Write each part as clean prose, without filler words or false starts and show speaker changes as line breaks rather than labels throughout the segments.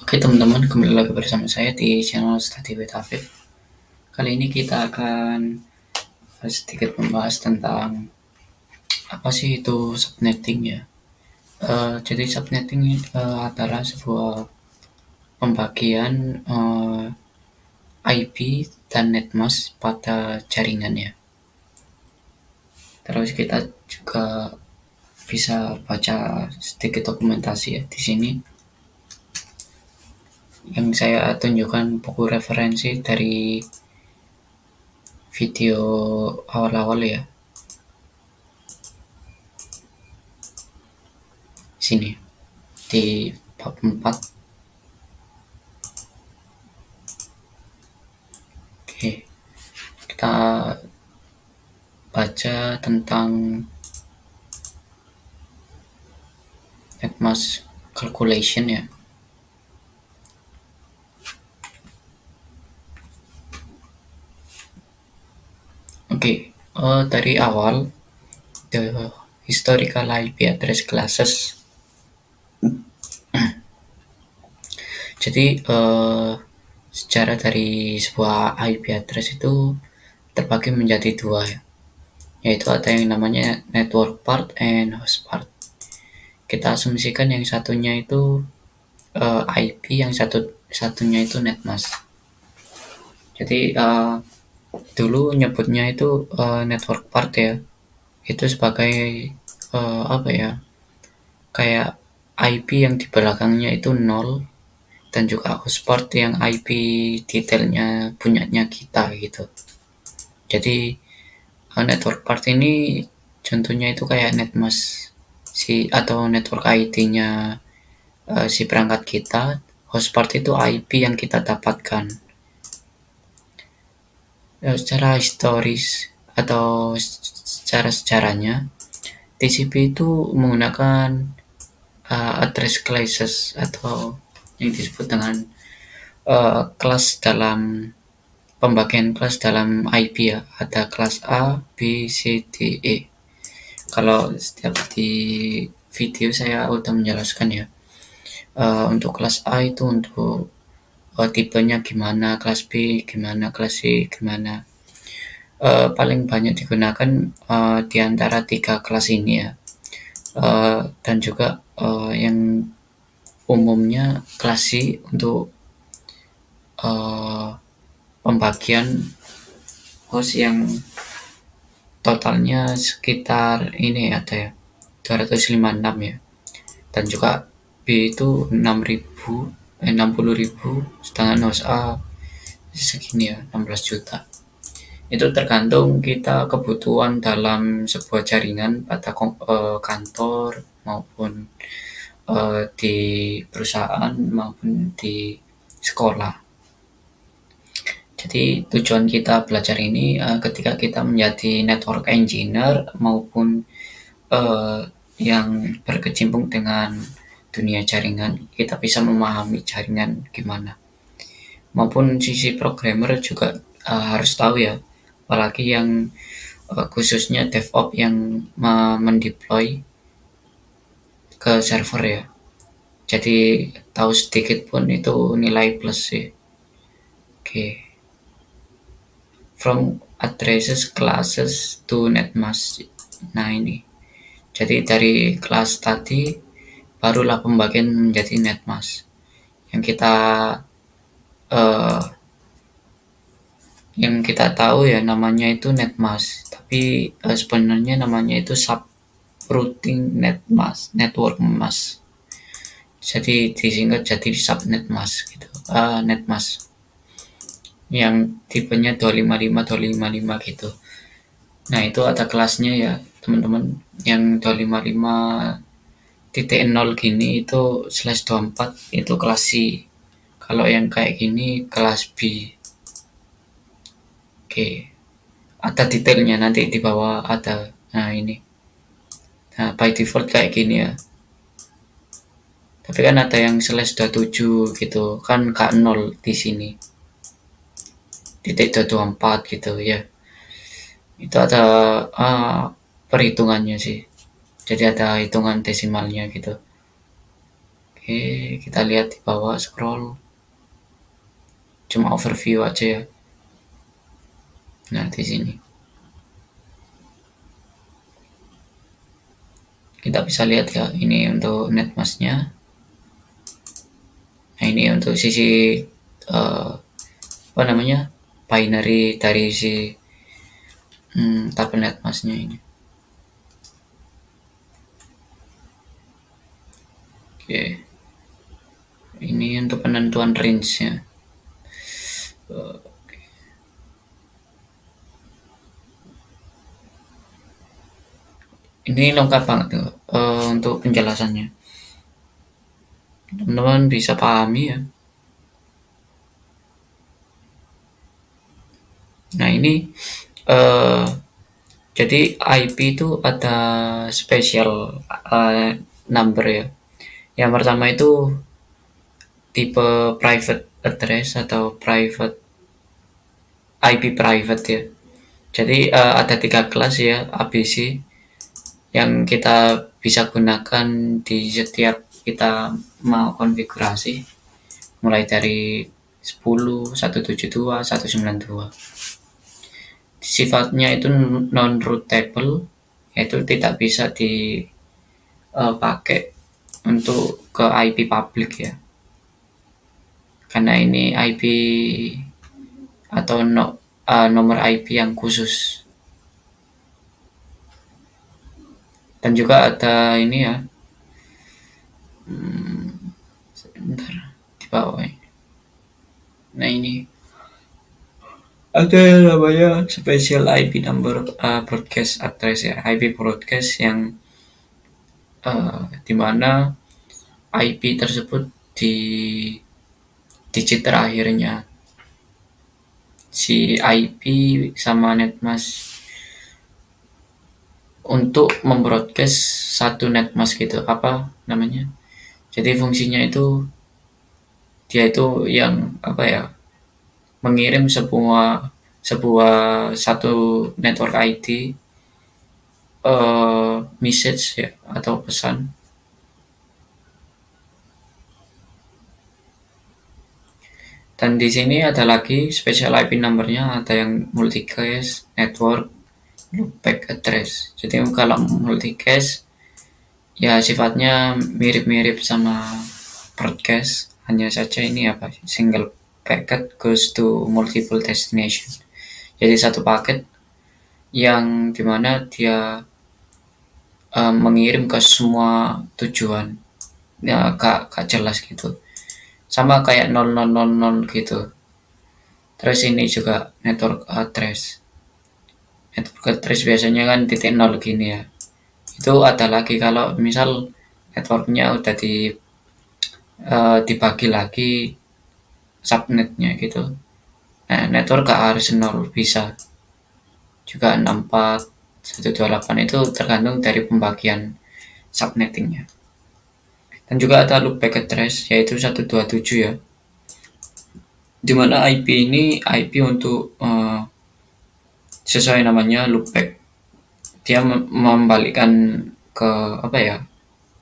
Oke teman-teman, kembali lagi bersama saya di channel Study with Afif. Kali ini kita akan sedikit membahas tentang apa sih itu subnetting ya. Jadi subnetting adalah sebuah pembagian IP dan netmask pada jaringan ya. Terus kita juga bisa baca sedikit dokumentasi ya di sini. Yang saya tunjukkan buku referensi dari video awal-awal ya. Sini di bab 4. Oke, kita baca tentang netmask calculation ya. Oke, dari awal the historical IP address classes. Jadi sejarah dari sebuah IP address itu terbagi menjadi dua ya, yaitu ada yang namanya network part and host part. Kita asumsikan yang satunya itu IP, yang satunya itu netmask. Jadi dulu nyebutnya itu network part ya, itu sebagai apa ya, kayak IP yang di belakangnya itu 0 dan juga hotspot yang IP detailnya punyanya kita gitu. Jadi network part ini contohnya itu kayak netmask atau network ID-nya si perangkat kita. Hotspot itu IP yang kita dapatkan. Secara historis atau secara sejarahnya, TCP itu menggunakan address classes atau yang disebut dengan kelas dalam pembagian kelas dalam IP ya. Ada kelas A, B, C, D, E. Kalau setiap di video saya udah menjelaskan ya. Untuk kelas A itu untuk tipenya gimana, kelas B gimana, kelas C gimana. Paling banyak digunakan di antara 3 kelas ini ya. Dan juga yang umumnya kelas C untuk pembagian host yang totalnya sekitar ini ada ya 256 ya, dan juga B itu 60.000, sedangkan host A segini ya 16 juta. Itu tergantung kita kebutuhan dalam sebuah jaringan pada kantor maupun di perusahaan maupun di sekolah. Jadi tujuan kita belajar ini ketika kita menjadi network engineer maupun yang berkecimpung dengan dunia jaringan, kita bisa memahami jaringan gimana. Maupun sisi programmer juga harus tahu ya, apalagi yang khususnya DevOps yang mendeploy ke server ya. Jadi tahu sedikit pun itu nilai plus sih. Oke. From addresses classes to netmask. Nah ini. Jadi dari kelas tadi barulah pembagian menjadi netmask. Yang kita tahu ya namanya itu netmask, tapi sebenarnya namanya itu subrouting network mask. Jadi disingkat jadi subnet mask gitu. Netmask yang tipenya 255 gitu. Nah, itu ada kelasnya ya, teman-teman. Yang 255.0 gini itu /24 itu kelas C. Kalau yang kayak gini kelas B. Oke. Ada detailnya nanti di bawah ada. Nah, ini. Nah, by default kayak gini ya. Tapi kan ada yang /27 gitu, kan K0 di sini. Titik 224 gitu ya. Itu ada perhitungannya sih. Jadi ada hitungan desimalnya gitu. Oke, kita lihat di bawah, scroll, cuma overview aja ya. Nah, di sini kita bisa lihat ya, ini untuk netmasknya. Nah, ini untuk sisi apa namanya, binary dari si tabel netmasknya ini. Oke, ini untuk penentuan range-nya. Ini lengkap banget tuh, untuk penjelasannya. Teman-teman bisa pahami ya. Nah, ini eh, jadi IP itu ada spesial number ya. Yang pertama itu tipe private address atau private IP private ya. Jadi ada 3 kelas ya, ABC, yang kita bisa gunakan di setiap kita mau konfigurasi, mulai dari 10, 172, 192. Sifatnya itu non routable, yaitu tidak bisa dipakai untuk ke IP public ya, karena ini IP atau nomor IP yang khusus. Dan juga ada ini ya, sebentar, di bawah ini. Nah, ini ada yang namanya special IP number broadcast address ya, IP broadcast yang dimana IP tersebut di digit terakhirnya si IP sama netmask untuk membroadcast satu netmask gitu, apa namanya, jadi fungsinya itu dia itu yang apa ya, mengirim sebuah sebuah satu network ID message ya, atau pesan. Dan di sini ada lagi special IP numbernya, ada yang multicast, network, loopback address. Jadi kalau multicast ya sifatnya mirip-mirip sama broadcast, hanya saja ini apa, single packet goes to multiple destination. Jadi satu paket yang dimana dia mengirim ke semua tujuan. Ya, gak jelas gitu. Sama kayak 0000 gitu. Terus ini juga network address. Network address biasanya kan titik nol gini ya. Itu ada lagi kalau misal networknya udah dibagi lagi subnetnya gitu. Nah, network gak harus nol, bisa juga 64, 128, itu tergantung dari pembagian subnettingnya. Dan juga ada loopback address, yaitu 127 ya, dimana IP ini IP untuk sesuai namanya loopback, dia membalikkan ke apa ya,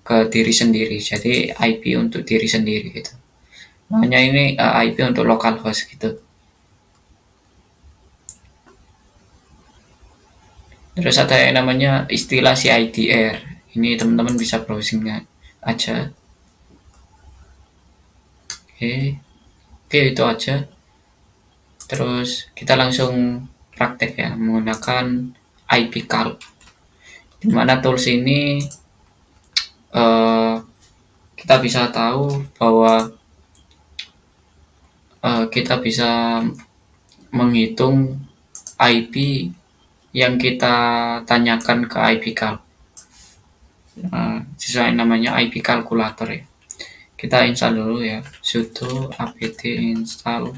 ke diri sendiri, jadi IP untuk diri sendiri gitu. Makanya ini IP untuk localhost gitu. Terus ada yang namanya istilah CIDR. Ini teman-teman bisa browsing aja. Oke, oke, itu aja. Terus kita langsung praktek ya, menggunakan IP calc. Dimana tools ini eh, kita bisa tahu bahwa kita bisa menghitung IP yang kita tanyakan ke IP calc. Sesuai namanya IP kalkulator ya. Kita install dulu ya, sudo apt install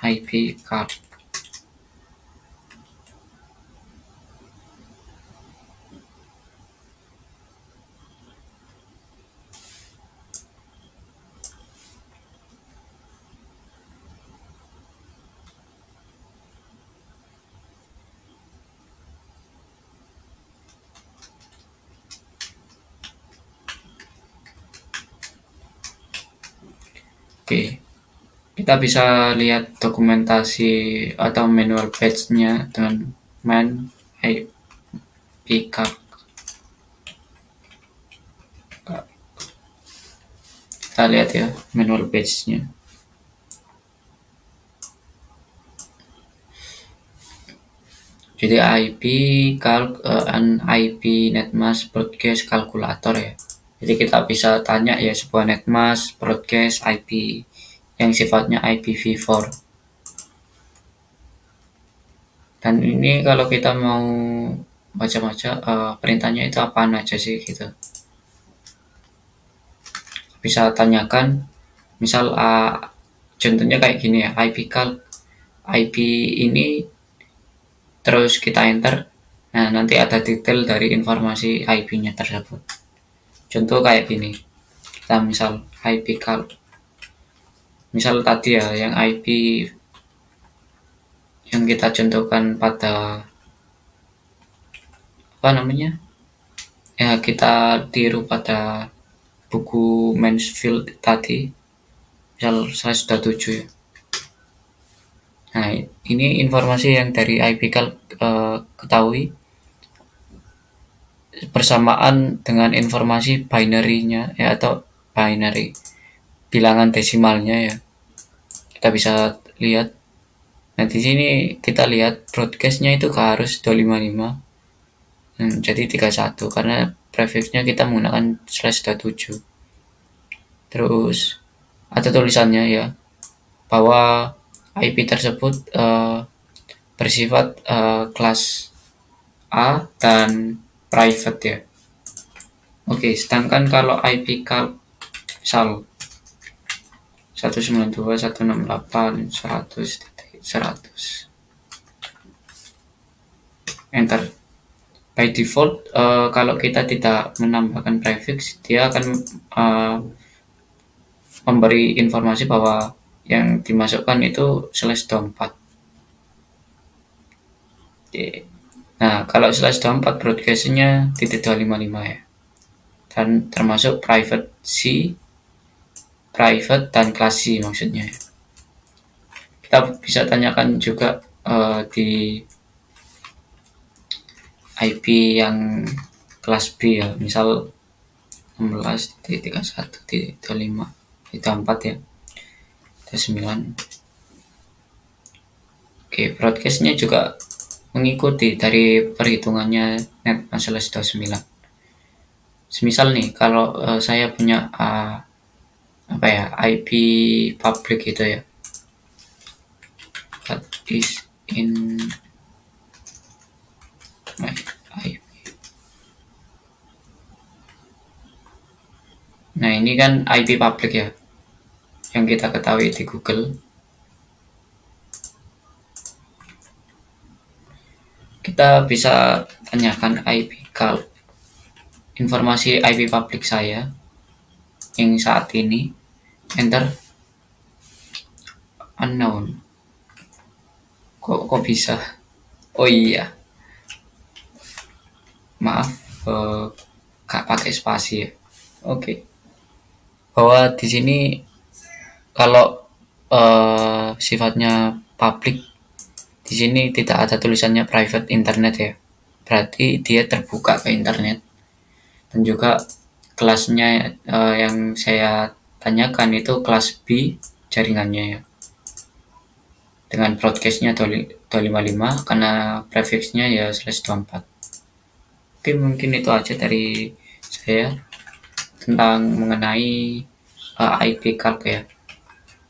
IP calc. Oke, kita bisa lihat dokumentasi atau manual page-nya dengan man ipcalc. Kita lihat ya manual page-nya. Jadi IP NetMask broadcast kalkulator ya. Jadi kita bisa tanya ya sebuah NetMask broadcast IP yang sifatnya IPv4. Dan ini kalau kita mau baca-baca perintahnya itu apaan aja sih gitu. Bisa tanyakan misal contohnya kayak gini ya, IP ini terus kita enter. Nah, nanti ada detail dari informasi IP-nya tersebut. Contoh kayak gini. Kita misal ipcalc. Misal tadi ya yang IP yang kita contohkan pada apa namanya? Ya, kita tiru pada buku Mansfield tadi. Misal saya sudah 7 ya. Nah, ini informasi yang dari ipcalc ketahui bersamaan dengan informasi binary-nya ya, atau binary bilangan desimalnya ya. Kita bisa lihat. Nah, di sini kita lihat broadcast-nya itu harus 255. Jadi 31 karena prefix-nya kita menggunakan /27. Terus ada tulisannya ya bahwa IP tersebut bersifat kelas A dan private ya. Oke, sedangkan kalau ipcalc misal 192.168.100.100 enter. By default kalau kita tidak menambahkan prefix, dia akan memberi informasi bahwa yang dimasukkan itu /24. Oke. Nah, kalau /24 broadcast-nya .255 ya. Dan termasuk private C, private dan kelas C maksudnya. Kita bisa tanyakan juga di IP yang kelas B ya, misal 16.31.25 itu 4 ya, itu 9. Oke, broadcastnya juga mengikuti dari perhitungannya NetMask /29. Semisal nih kalau saya punya apa ya IP public gitu ya, that is in my IP. Nah, ini kan IP public ya yang kita ketahui di Google. Kita bisa tanyakan ipcalc informasi IP public saya yang saat ini, enter. Unknown. Kok bisa? Oh iya, maaf, gak pakai spasi ya. Oke. Bahwa di sini kalau sifatnya public, di sini tidak ada tulisannya private internet ya. Berarti dia terbuka ke internet. Dan juga kelasnya yang saya tanyakan itu kelas B jaringannya ya. Dengan broadcast-nya 255 karena prefix-nya ya /24. Oke, mungkin itu aja dari saya tentang mengenai ipcalc ya,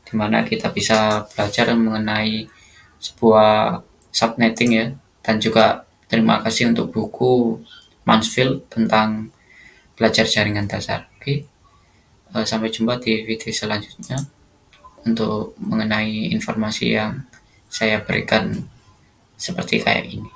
dimana kita bisa belajar mengenai sebuah subnetting ya, dan juga terima kasih untuk buku Mansfield tentang belajar jaringan dasar. Oke, sampai jumpa di video selanjutnya untuk mengenai informasi yang saya berikan seperti kayak ini.